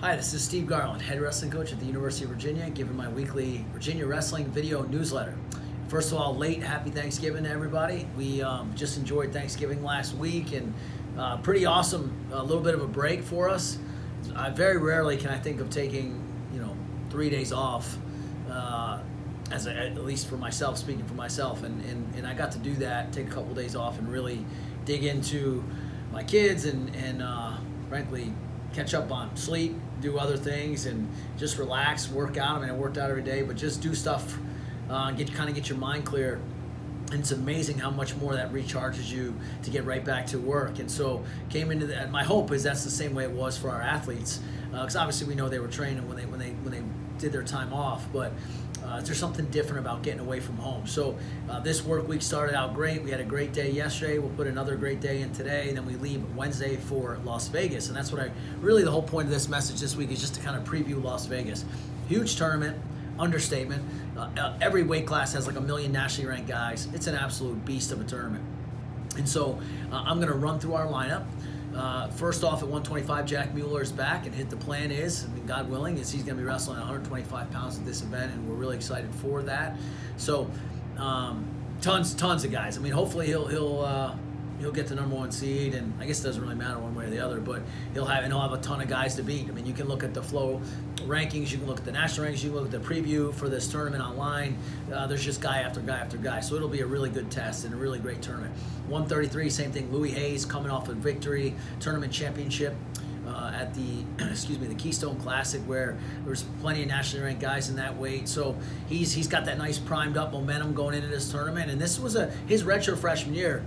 Hi, this is Steve Garland, head wrestling coach at the University of Virginia, giving my weekly Virginia Wrestling video newsletter. First of all, happy Thanksgiving to everybody. We just enjoyed Thanksgiving last week, and pretty awesome, a little bit of a break for us. Very rarely can I think of taking 3 days off, at least for myself, speaking for myself, and I got to do that, take a couple days off and really dig into my kids and frankly catch up on sleep, do other things, and just relax, work out. I mean, I worked out every day, but just do stuff, get your mind clear. And it's amazing how much more that recharges you to get right back to work. And so came into that. My hope is that's the same way it was for our athletes, because obviously we know they were training when they did their time off, but there's something different about getting away from home. So this work week started out great. We had a great day yesterday. We'll put another great day in today, and then we leave Wednesday for Las Vegas. And that's what the whole point of this message this week is just to kind of preview Las Vegas. Huge tournament, understatement. Every weight class has like 1 million nationally ranked guys. It's an absolute beast of a tournament. And so I'm going to run through our lineup. First off, at 125, Jack Mueller is back, and the plan is, God willing, is he's going to be wrestling at 125 pounds at this event, and we're really excited for that. So, tons of guys. I mean, hopefully he'll get the number one seed, and I guess it doesn't really matter one way or the other, but he'll have a ton of guys to beat. I mean, you can look at the Flow rankings, you can look at the national rankings, you can look at the preview for this tournament online. There's just guy after guy after guy, so it'll be a really good test and a really great tournament. 133, same thing. Louis Hayes coming off a victory, tournament championship at the the Keystone Classic, where there's plenty of nationally ranked guys in that weight. So he's got that nice primed up momentum going into this tournament, and this was his redshirt freshman year.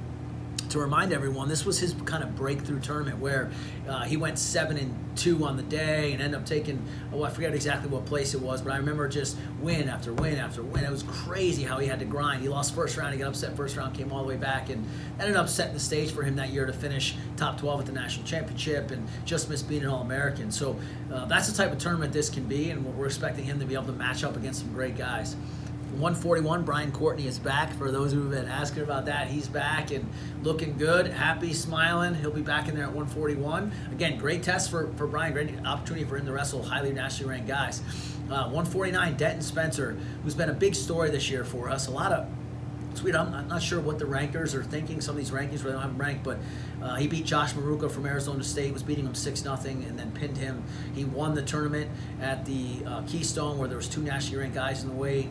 To remind everyone, this was his kind of breakthrough tournament where he went 7-2 on the day and ended up taking, I forget exactly what place it was, but I remember just win after win after win. It was crazy how he had to grind. He lost first round, he got upset first round, came all the way back, and ended up setting the stage for him that year to finish top 12 at the national championship and just missed being an All-American. So that's the type of tournament this can be, and we're expecting him to be able to match up against some great guys. 141, Brian Courtney is back. For those who have been asking about that, he's back and looking good, happy, smiling. He'll be back in there at 141. Again, great test for Brian, great opportunity for him to wrestle highly nationally ranked guys. 149, Denton Spencer, who's been a big story this year for us. A lot of sweet. I'm not sure what the rankers are thinking. Some of these rankings where they don't have him ranked, but he beat Josh Maruka from Arizona State, was beating him 6-0, and then pinned him. He won the tournament at the Keystone, where there was 2 nationally ranked guys in the weight.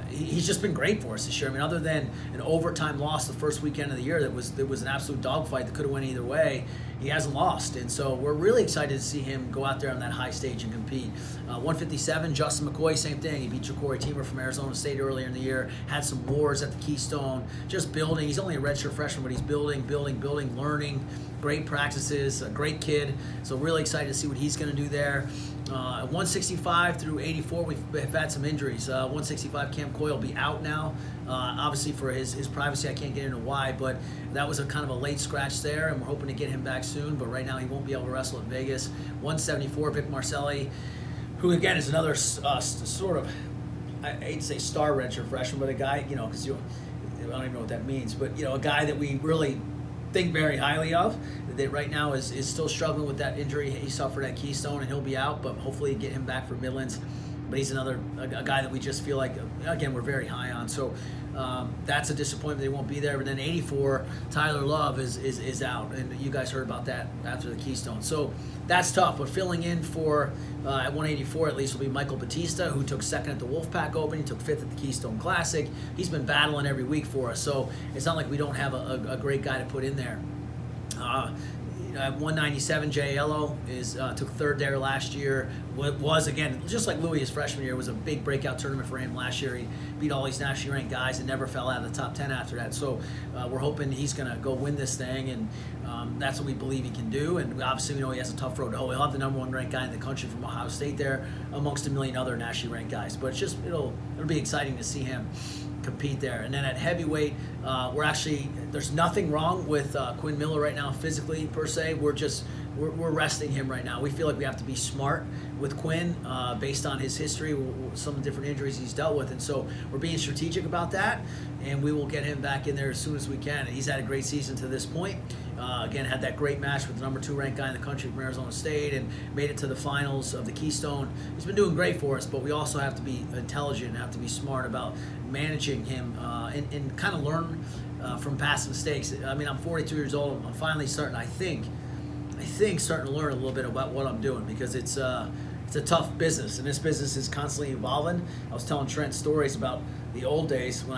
He's just been great for us this year. I mean, other than an overtime loss the first weekend of the year, that was an absolute dogfight that could have went either way. He hasn't lost, and so we're really excited to see him go out there on that high stage and compete. 157, Justin McCoy, same thing. He beat Ja'Cory Teamer from Arizona State earlier in the year. Had some wars at the Keystone, just building. He's only a redshirt freshman, but he's building, learning. Great practices, a great kid. So really excited to see what he's going to do there. 165 through 84, we've had some injuries. 165, Cam Coyle will be out now. Obviously for his privacy, I can't get into why, but that was a kind of a late scratch there, and we're hoping to get him back soon, but right now he won't be able to wrestle at Vegas. 174, Vic Marcelli, who again is another sort of, I hate to say star redshirt freshman, but a guy, because I don't even know what that means, but a guy that we really think very highly of, that right now is still struggling with that injury he suffered at Keystone, and he'll be out, but hopefully get him back for Midlands. But he's a guy that we just feel like, again, we're very high on. So that's a disappointment they won't be there. But then 84, Tyler Love is out, and you guys heard about that after the Keystone. So that's tough. But filling in for, at 184 at least, will be Michael Batista, who took second at the Wolfpack Open. He took fifth at the Keystone Classic. He's been battling every week for us. So it's not like we don't have a great guy to put in there. At 197, Jay Ello took third there last year. Was again, just like Louis his freshman year, was a big breakout tournament for him last year. He beat all these nationally ranked guys and never fell out of the top 10 after that. So we're hoping he's going to go win this thing, and that's what we believe he can do. And obviously we know he has a tough road to hoe. He'll have the number 1 ranked guy in the country from Ohio State there, amongst 1 million other nationally ranked guys. But it'll be exciting to see him compete there. And then at heavyweight, there's nothing wrong with Quinn Miller right now physically per se. We're just we're resting him right now. We feel like we have to be smart with Quinn based on his history, some different injuries he's dealt with, and so we're being strategic about that, and we will get him back in there as soon as we can. And he's had a great season to this point. Again, had that great match with the number 2 ranked guy in the country from Arizona State and made it to the finals of the Keystone. He's been doing great for us, but we also have to be intelligent and have to be smart about managing him and kind of learn from past mistakes. I mean, I'm 42 years old. I'm finally starting, I think starting to learn a little bit about what I'm doing, because it's a tough business, and this business is constantly evolving. I was telling Trent stories about the old days when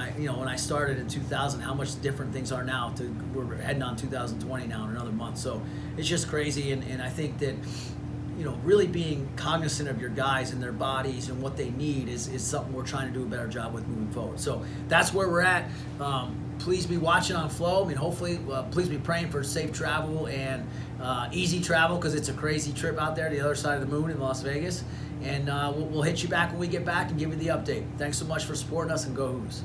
I started in 2000, how much different things are now. We're heading on 2020 now in another month, so it's just crazy. And I think that really being cognizant of your guys and their bodies and what they need is something we're trying to do a better job with moving forward. So that's where we're at. Please be watching on Flow. I mean, hopefully, please be praying for safe travel and easy travel, because it's a crazy trip out there to the other side of the moon in Las Vegas. And we'll hit you back when we get back and give you the update. Thanks so much for supporting us, and go Hoos.